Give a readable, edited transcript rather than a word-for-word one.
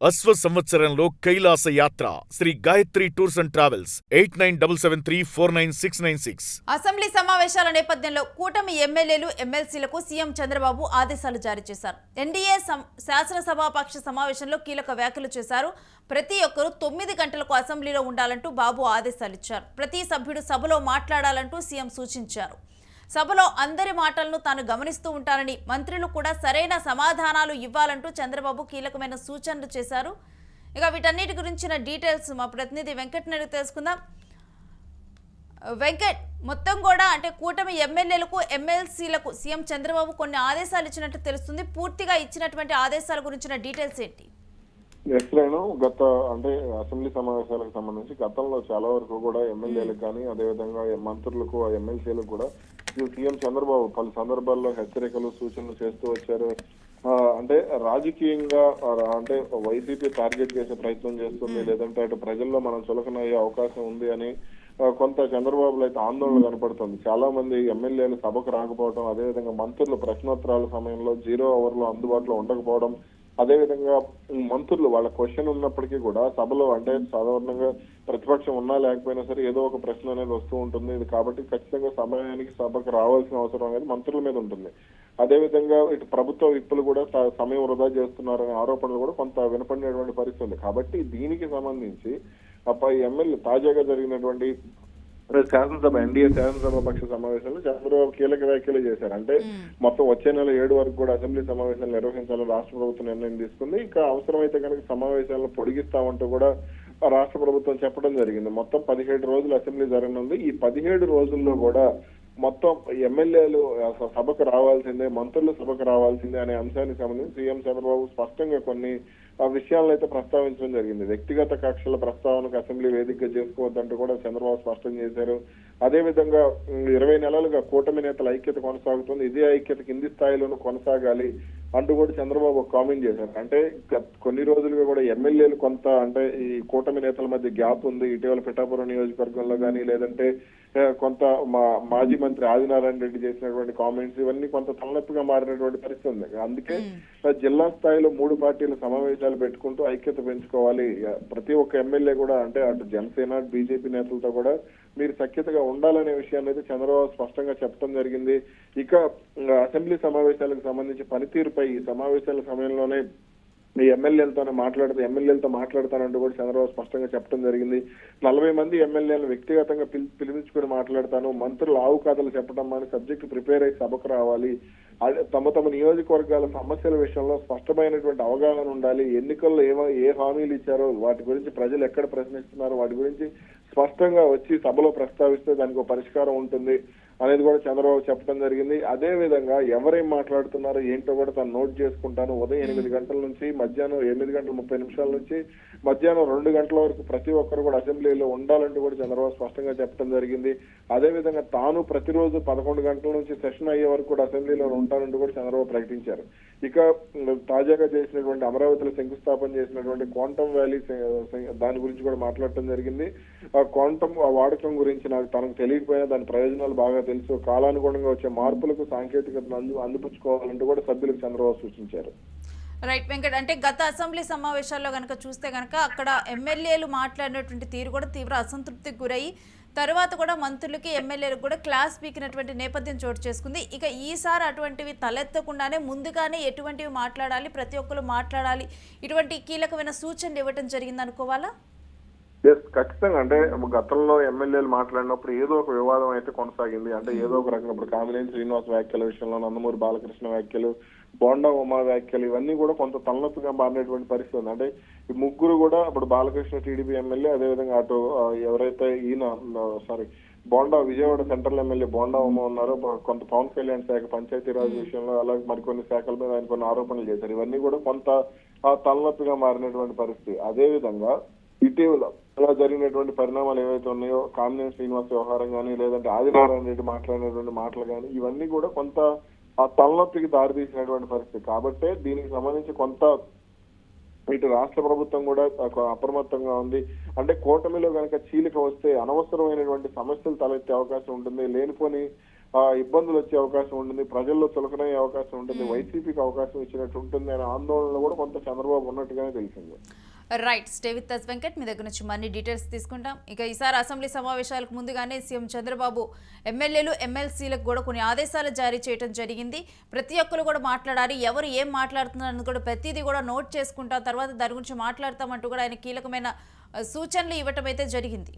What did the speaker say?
అశ్వ సంవత్సరంలో కైలాస యాత్ర Sri Gayatri tours and travels 8977349696. Assembly సమావేశాల నేపథ్యంలో కూటమి ఎమ్మెల్యేలు ఎమ్మెల్సీలకు సీఎం చంద్రబాబు ఆదేశాలు జారీ చేశారు. ఎన్డీఏ శాసనసభాపక్ష సమావేశంలో కీలక వ్యాఖ్యలు చేశారు. ప్రతి ఒక్కరూ 9 గంటలకు అసెంబ్లీలో ఉండాలంటూ బాబు ఆదేశాలు ఇచ్చారు. ప్రతి సభ్యుడు సభలో మాట్లాడాలంటూ సీఎం సూచించారు. సభలో అందరి మాటలను తాను గమనిస్తూ ఉంటానని, మంత్రులు కూడా సరైన సమాధానాలు ఇవ్వాలంటూ చంద్రబాబు కీలకమైన సూచనలు చేశారు. ఇక వీటన్నిటి గురించిన డీటెయిల్స్ మా ప్రతినిధి వెంకట్ నుండి తెలుసుకుందాం. వెంకట్, మొత్తం కూడా అంటే కూటమి ఎమ్మెల్యేలకు ఎమ్మెల్సీలకు సీఎం చంద్రబాబు కొన్ని ఆదేశాలు ఇచ్చినట్టు తెలుస్తుంది. పూర్తిగా ఇచ్చినటువంటి ఆదేశాల గురించిన డీటెయిల్స్ ఏంటి? గత అంటే అసెంబ్లీ సమావేశాలకు సంబంధించి గతంలో చాలా వరకు కూడా ఎమ్మెల్యేలకు కానీ అదేవిధంగా మంత్రులకు ఎమ్మెల్సీలకు కూడా సీఎం చంద్రబాబు పలు సందర్భాల్లో హెచ్చరికలు సూచనలు చేస్తూ వచ్చారు. అంటే రాజకీయంగా అంటే వైసీపీ టార్గెట్ చేసే ప్రయత్నం చేస్తుంది, లేదంటే అటు ప్రజల్లో మనం చులకనయ్యే అవకాశం ఉంది అని కొంత చంద్రబాబులో అయితే ఆందోళన కనపడుతుంది. చాలా మంది ఎమ్మెల్యేలు సభకు రాకపోవడం, అదేవిధంగా మంత్రులు ప్రశ్నోత్తరాల సమయంలో 0 అవర్లో అందుబాటులో ఉండకపోవడం, అదేవిధంగా మంత్రులు వాళ్ళ క్వశ్చన్ ఉన్నప్పటికీ కూడా సభలో అంటే సాధారణంగా ప్రతిపక్షం ఉన్నా లేకపోయినా సరే ఏదో ఒక ప్రశ్న అనేది వస్తూ ఉంటుంది. ఇది కాబట్టి ఖచ్చితంగా సమయానికి సభకు రావాల్సిన అవసరం అనేది మంత్రుల మీద ఉంటుంది. అదేవిధంగా ఇటు ప్రభుత్వ విప్పులు కూడా సమయం వృధా చేస్తున్నారనే ఆరోపణలు కూడా కొంత వినపడినటువంటి పరిస్థితి ఉంది. కాబట్టి దీనికి సంబంధించి ఎమ్మెల్యే తాజాగా జరిగినటువంటి శాసనసభ ఎన్డీఏ శాసనసభ పక్ష సమావేశంలో చంద్రబాబు కీలక వ్యాఖ్యలు చేశారు. అంటే మొత్తం వచ్చే నెల 7 వరకు కూడా అసెంబ్లీ సమావేశాలు నిర్వహించాలని రాష్ట్ర ప్రభుత్వం నిర్ణయం తీసుకుంది. ఇంకా అవసరమైతే కనుక సమావేశాలను పొడిగిస్తామంటూ కూడా రాష్ట్ర ప్రభుత్వం చెప్పడం జరిగింది. మొత్తం 17 రోజులు అసెంబ్లీ జరగనుంది. ఈ 17 రోజుల్లో కూడా మొత్తం ఎమ్మెల్యేలు సభకు రావాల్సిందే, మంత్రులు సభకు రావాల్సిందే అనే అంశానికి సంబంధించి సీఎం చంద్రబాబు స్పష్టంగా కొన్ని విషయాలను అయితే ప్రస్తావించడం జరిగింది. వ్యక్తిగత కక్షల ప్రస్తావనకు అసెంబ్లీ వేదికగా చేసుకోవద్దంటూ కూడా చంద్రబాబు స్పష్టం చేశారు. అదేవిధంగా 20 నెలలుగా కూటమి నేతల ఐక్యత కొనసాగుతుంది, ఇదే ఐక్యత కింది స్థాయిలోనూ కొనసాగాలి అంటూ కూడా చంద్రబాబు కామెంట్ చేశారు. అంటే కొన్ని రోజులుగా కూడా ఎమ్మెల్యేలు కొంత అంటే ఈ కూటమి నేతల మధ్య గ్యాప్ ఉంది. ఇటీవల పిఠాపురం నియోజకవర్గంలో కానీ లేదంటే కొంత మాజీ మంత్రి ఆదినారాయణ రెడ్డి చేసినటువంటి కామెంట్స్ ఇవన్నీ కొంత తలనొప్పిగా మారినటువంటి పరిస్థితి ఉంది. అందుకే జిల్లా స్థాయిలో 3 పార్టీల సమావేశాలు పెట్టుకుంటూ ఐక్యత పెంచుకోవాలి. ప్రతి ఒక్క ఎమ్మెల్యే కూడా అంటే అటు జనసేన బీజేపీ నేతలతో కూడా మీరు సఖ్యతగా ఉండాలనే విషయాన్ని అయితే చంద్రబాబు స్పష్టంగా చెప్పడం జరిగింది. ఇక అసెంబ్లీ సమావేశాలకు సంబంధించి పనితీరుపై ఈ సమావేశాల సమయంలోనే ఈ ఎమ్మెల్యేలతో మాట్లాడతానంటూ కూడా చంద్రబాబు స్పష్టంగా చెప్పడం జరిగింది. 40 మంది ఎమ్మెల్యేలను వ్యక్తిగతంగా పిలిపించుకుని మాట్లాడతాను, మంత్రులు ఆవు కథలు చెప్పడం అని సబ్జెక్టు ప్రిపేర్ అయ్యి సభకు రావాలి, తమ నియోజకవర్గాల సమస్యల విషయంలో స్పష్టమైనటువంటి అవగాహన ఉండాలి, ఎన్నికల్లో ఏ హామీలు ఇచ్చారో వాటి గురించి ప్రజలు ఎక్కడ ప్రశ్నిస్తున్నారో వాటి గురించి స్పష్టంగా వచ్చి సభలో ప్రస్తావిస్తే దానికి ఒక పరిష్కారం ఉంటుంది అనేది కూడా చంద్రబాబు చెప్పడం జరిగింది. అదే విధంగా ఎవరేం మాట్లాడుతున్నారో ఏంటో కూడా తను నోట్ చేసుకుంటాను. ఉదయం 8 గంటల నుంచి మధ్యాహ్నం 8:30 నుంచి మధ్యాహ్నం 2 గంటల వరకు ప్రతి ఒక్కరు కూడా అసెంబ్లీలో ఉండాలంటూ కూడా చంద్రబాబు స్పష్టంగా చెప్పడం జరిగింది. అదే విధంగా తాను ప్రతిరోజు 11 గంటల నుంచి సెషన్ అయ్యే వరకు కూడా అసెంబ్లీలో ఉంటానంటూ కూడా చంద్రబాబు ప్రకటించారు. ఇక తాజాగా చేసినటువంటి అమరావతిలో శంకుస్థాపన చేసినటువంటి క్వాంటమ్ వ్యాలీ దాని గురించి కూడా మాట్లాడటం జరిగింది. క్వాంటమ్ వాడకం గురించి తనకు తెలియకపోయినా దాని ప్రయోజనాలు బాగా తెలుసు, కాలానుగుణంగా వచ్చే మార్పులకు సాంకేతికతను అందిపుచ్చుకోవాలంటూ కూడా సభ్యులకు చంద్రబాబు సూచించారు. రైట్ వెంకట్, అంటే గత అసెంబ్లీ సమావేశాల్లో కనుక చూస్తే కనుక అక్కడ ఎమ్మెల్యేలు మాట్లాడినటువంటి తీరు కూడా తీవ్ర అసంతృప్తికి గురయ్యి తర్వాత కూడా మంత్రులకి ఎమ్మెల్యేలకు కూడా క్లాస్ పీకినటువంటి నేపథ్యం చోటు చేసుకుంది. ఇక ఈసారి అటువంటివి తలెత్తకుండానే ముందుగానే ఎటువంటివి మాట్లాడాలి, ప్రతి ఒక్కరు మాట్లాడాలి, ఇటువంటి కీలకమైన సూచనలు ఇవ్వటం జరిగింది అనుకోవాలా? ఖచ్చితంగా. అంటే గతంలో ఎమ్మెల్యేలు మాట్లాడినప్పుడు ఏదో ఒక వివాదం అయితే కొనసాగింది. అంటే ఏదో ఒక రకంగా ఇప్పుడు కామినేని శ్రీనివాస్ వ్యాఖ్యల విషయంలో, నందమూరి బాలకృష్ణ వ్యాఖ్యలు, బోండా ఉమా వ్యాఖ్యలు ఇవన్నీ కూడా కొంత తలనొప్పిగా మారినటువంటి పరిస్థితి ఉంది. అంటే ఈ ముగ్గురు కూడా ఇప్పుడు బాలకృష్ణ టీడీపీ ఎమ్మెల్యే, అదేవిధంగా అటు ఎవరైతే బోండా విజయవాడ సెంట్రల్ ఎమ్మెల్యే బోండా ఉమా ఉన్నారో కొంత పవన్ కళ్యాణ్ శాఖ పంచాయతీరాజ్ విషయంలో అలాగే మరికొన్ని శాఖల మీద ఆయన కొన్ని ఆరోపణలు చేశారు. ఇవన్నీ కూడా కొంత తలనొప్పిగా మారినటువంటి పరిస్థితి. అదేవిధంగా ఇటీవల జరిగినటువంటి పరిణామాలు ఏవైతే ఉన్నాయో కామినేని శ్రీనివాస్ వ్యవహారం కానీ లేదంటే ఆదినారాయణ రెడ్డి మాట్లాడినటువంటి మాటలు కానీ ఇవన్నీ కూడా కొంత ఆ తలనొప్పికి దారితీసినటువంటి పరిస్థితి. కాబట్టే దీనికి సంబంధించి కొంత ఇటు రాష్ట్ర ప్రభుత్వం కూడా అప్రమత్తంగా ఉంది. అంటే కూటమిలో కనుక చీలిక వస్తే అనవసరమైనటువంటి సమస్యలు తలెత్తే అవకాశం ఉంటుంది, లేనిపోని ఇబ్బందులు వచ్చే అవకాశం ఉంటుంది, ప్రజల్లో చులకనయ్యే అవకాశం ఉంటుంది, వైసీపీకి అవకాశం ఇచ్చినట్టు ఉంటుంది అనే ఆందోళనలో కూడా కొంత చంద్రబాబు ఉన్నట్టుగానే తెలిసింది. Right, stay with us Venkat. మీ దగ్గర నుంచి మరిన్ని డీటెయిల్స్ తీసుకుంటాం. ఇక ఈసారి అసెంబ్లీ సమావేశాలకు ముందుగానే సీఎం చంద్రబాబు ఎమ్మెల్యేలు ఎమ్మెల్సీలకు కూడా కొన్ని ఆదేశాలు జారీ చేయడం జరిగింది. ప్రతి ఒక్కరు కూడా మాట్లాడాలి, ఎవరు ఏం మాట్లాడుతున్నారని కూడా ప్రతిదీ కూడా నోట్ చేసుకుంటాం, తర్వాత దాని గురించి మాట్లాడతామంటూ కూడా ఆయన కీలకమైన సూచనలు ఇవ్వటం అయితే జరిగింది.